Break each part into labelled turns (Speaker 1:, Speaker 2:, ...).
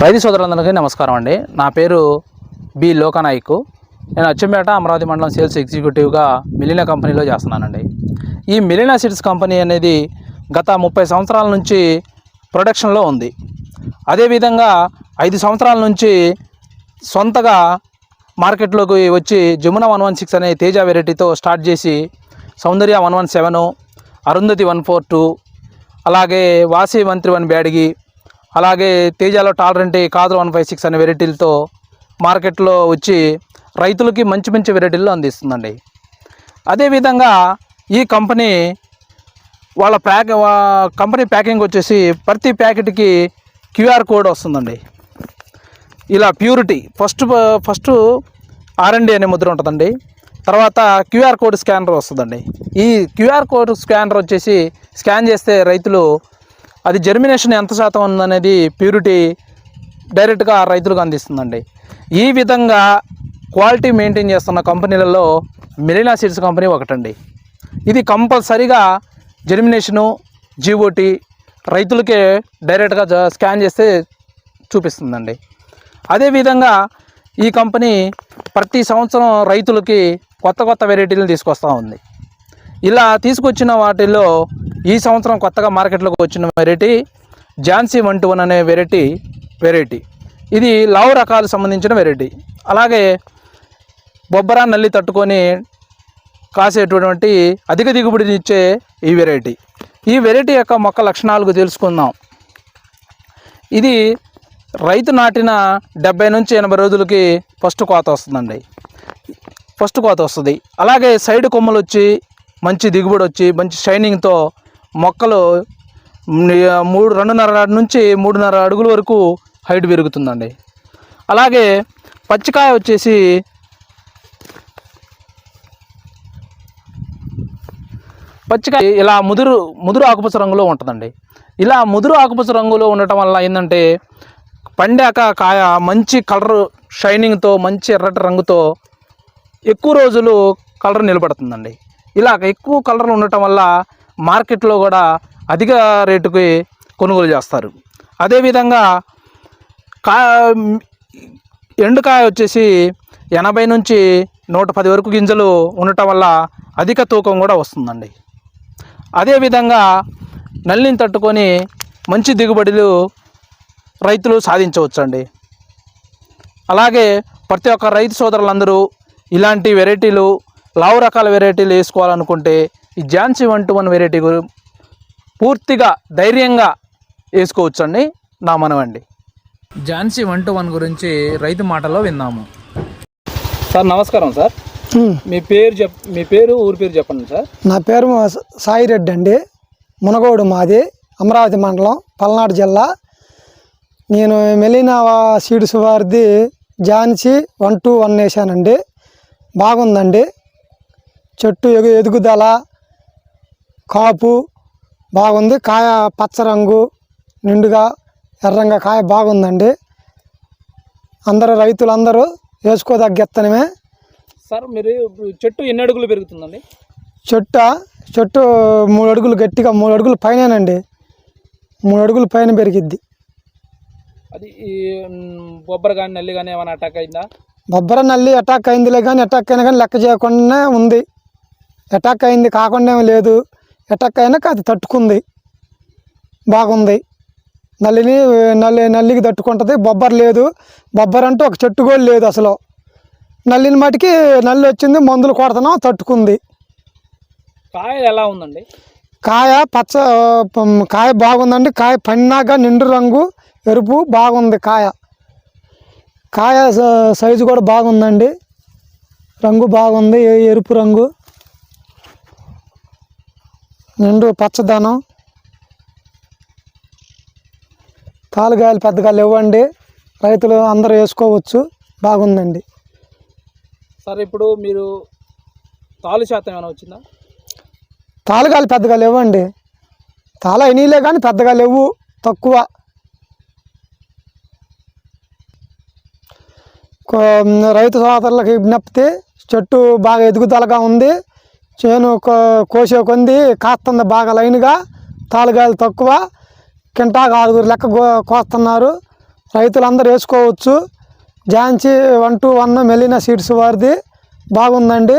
Speaker 1: రైతు సోదరులందరికీ నమస్కారం అండి. నా పేరు బి లోకనాయక్. నేను అచ్చంపేట అమరావతి మండలం సేల్స్ ఎగ్జిక్యూటివ్గా మిలినా కంపెనీలో చేస్తున్నానండి. ఈ మిలినా సీడ్స్ కంపెనీ అనేది గత 30 సంవత్సరాల నుంచి ప్రొడక్షన్లో ఉంది. అదేవిధంగా 5 సంవత్సరాల నుంచి సొంతగా మార్కెట్లోకి వచ్చి జమున 116 అనే తేజ వెరైటీతో స్టార్ట్ చేసి సౌందర్య 117, అరుంధతి 142, అలాగే వాసి 131 బ్యాడ్గి, అలాగే తేజాలో టాలరెంట్ కాదర్ 156 అనే వెరైటీలతో మార్కెట్లో వచ్చి రైతులకి మంచి మంచి వెరైటీలు అందిస్తుందండి. అదేవిధంగా ఈ కంపెనీ వాళ్ళ కంపెనీ ప్యాకింగ్ వచ్చేసి ప్రతి ప్యాకెట్కి QR కోడ్ వస్తుందండి. ఇలా ప్యూరిటీ ఫస్ట్ R&D అనే ముద్ర ఉంటుందండి. తర్వాత QR కోడ్ స్కానర్ వస్తుందండి. ఈ QR కోడ్ స్కానర్ వచ్చేసి స్కాన్ చేస్తే రైతులు అది జర్మినేషన్ ఎంత శాతం ఉందనేది ప్యూరిటీ డైరెక్ట్గా రైతులకు అందిస్తుందండి. ఈ విధంగా క్వాలిటీ మెయింటైన్ చేస్తున్న కంపెనీలలో మిలినా సీడ్స్ కంపెనీ ఒకటండి. ఇది కంపల్సరీగా జర్మినేషను GOT రైతులకే డైరెక్ట్గా స్కాన్ చేస్తే చూపిస్తుందండి. అదేవిధంగా ఈ కంపెనీ ప్రతి సంవత్సరం రైతులకి కొత్త వెరైటీలను తీసుకొస్తూ ఉంది. ఇలా తీసుకొచ్చిన వాటిల్లో ఈ సంవత్సరం కొత్తగా మార్కెట్లోకి వచ్చిన వెరైటీ ఝాన్సీ 121 అనే వెరైటీ. ఇది లావు రకాలకు సంబంధించిన వెరైటీ. అలాగే బొబ్బరా నల్లి తట్టుకొని కాసేటువంటి అధిక దిగుబడిని ఇచ్చే ఈ వెరైటీ యొక్క మొక్క లక్షణాలకు తెలుసుకుందాం. ఇది రైతు నాటిన 70 నుంచి 80 రోజులకి ఫస్ట్ కోత వస్తుంది. అలాగే సైడ్ కొమ్మలు వచ్చి మంచి దిగుబడి వచ్చి మంచి షైనింగ్తో మొక్కలు 2.5 నుంచి 3.5 అడుగుల వరకు హైట్ పెరుగుతుందండి. అలాగే పచ్చికాయ వచ్చేసి ఇలా ముదురు ఆకుపచ్చ రంగులో ఉంటుందండి. ఇలా ముదురు ఆకుపచ్చ రంగులో ఉండటం వల్ల ఏంటంటే పండాక కాయ మంచి కలర్ షైనింగ్తో మంచి ఎర్రటి రంగుతో ఎక్కువ రోజులు కలర్ నిలబడుతుందండి. ఇలా ఎక్కువ కలర్ ఉండటం వల్ల మార్కెట్లో కూడా అధిక రేటుకి కొనుగోలు చేస్తారు. అదేవిధంగా ఎండుకాయ వచ్చేసి 80 నుంచి 110 వరకు గింజలు ఉండటం వల్ల అధిక తూకం కూడా వస్తుందండి. అదేవిధంగా నల్లిని తట్టుకొని మంచి దిగుబడులు రైతులు సాధించవచ్చండి. అలాగే ప్రతి ఒక్క రైతు సోదరులందరూ ఇలాంటి వెరైటీలు లావు రకాల వెరైటీలు వేసుకోవాలనుకుంటే ఈ ఝాన్సీ 121 వెరైటీ పూర్తిగా ధైర్యంగా వేసుకోవచ్చండి. నా మనవండి. ఝాన్సీ 121 గురించి రైతు మాటల్లో విన్నాము. సార్ నమస్కారం సార్. మీ పేరు ఊరి పేరు చెప్పండి సార్.
Speaker 2: నా పేరు సాయిరెడ్డి అండి. మునగోడు మాది, అమరావతి మండలం, పల్నాడు జిల్లా. నేను మిలినా సీడ్స్ వారిది ఝాన్సీ 121 వేసానండి. బాగుందండి. చెట్టు ఎదుగుదల, కాపు బాగుంది. కాయ పచ్చ రంగు నిండుగా ఎర్రంగా కాయ బాగుందండి. రైతులందరూ వేసుకోదగ్గ విత్తనమే.
Speaker 1: సార్ మీరు చెట్టు ఎన్ని అడుగులు పెరుగుతుందండి?
Speaker 2: చెట్టు 3 అడుగులు గట్టిగా 3 అడుగుల పైనేనండి. 3 అడుగుల పైన పెరిగిద్ది.
Speaker 1: అది బొబ్బర కానీ నల్లి కానీ ఏమైనా అటాక్ అయిందా?
Speaker 2: బొబ్బర నల్లి అటాక్ అయిందిలే కానీ అటాక్ అయినా కానీ లెక్క చేయకుండానే ఉంది. అటాక్ అయింది కాకుండా ఏమి లేదు. అటాక్ అయినాక అది తట్టుకుంది, బాగుంది. నల్లికి తట్టుకుంటుంది. బొబ్బర లేదు. బొబ్బర అంటూ ఒక చెట్టు కూడా లేదు అసలు. నల్లిని మటుకి నల్లి వచ్చింది, మందులు కొడుతున్నాం, తట్టుకుంది.
Speaker 1: కాయ ఎలా ఉందండి?
Speaker 2: కాయ బాగుందండి. కాయ పన్నాగా నిండు రంగు ఎరుపు బాగుంది. కాయ సైజు కూడా బాగుందండి. రంగు బాగుంది, ఎరుపు రంగు, నిండు పచ్చదనం. తాలుగాయలు పెద్దగా లేవండి. రైతులు అందరూ వేసుకోవచ్చు. బాగుందండి.
Speaker 1: సార్ ఇప్పుడు మీరు తాలు శాతం ఏమైనా వచ్చిందా?
Speaker 2: తాలుగాయలు పెద్దగా లేవండి. అయినీలే కానీ పెద్దగా లేవు, తక్కువ. రైతు సోదరులకు విజ్ఞప్తి, చెట్టు బాగా ఎదుగుదలగా ఉంది. చేను కోసే కొంది కాస్తుంది బాగా లైన్గా. తాలుగాయలు తక్కువ, కింటాకు 6 లెక్క కోస్తున్నారు. రైతులందరూ వేసుకోవచ్చు. ఝాన్సీ 121 మెలీనా సీడ్స్ వారిది బాగుందండి,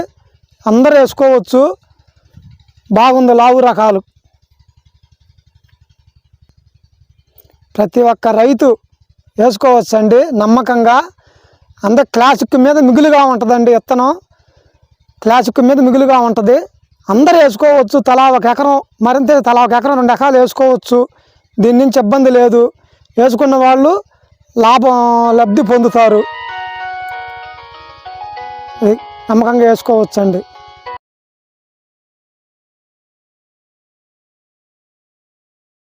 Speaker 2: అందరూ వేసుకోవచ్చు. బాగుంది, లావు రకాలు. ప్రతి ఒక్క రైతు వేసుకోవచ్చండి నమ్మకంగా. అందరు క్లాసిక్ మీద మిగులుగా ఉంటుందండి విత్తనం, క్లాసిక్ మీద మిగులుగా ఉంటుంది. అందరూ వేసుకోవచ్చు. తలా ఒక ఎకరం, మరింత తలా ఒక ఎకరం 2 ఎకరాలు వేసుకోవచ్చు. దీని నుంచి ఇబ్బంది లేదు. వేసుకున్న వాళ్ళు లబ్ధి పొందుతారు. నమ్మకంగా వేసుకోవచ్చండి.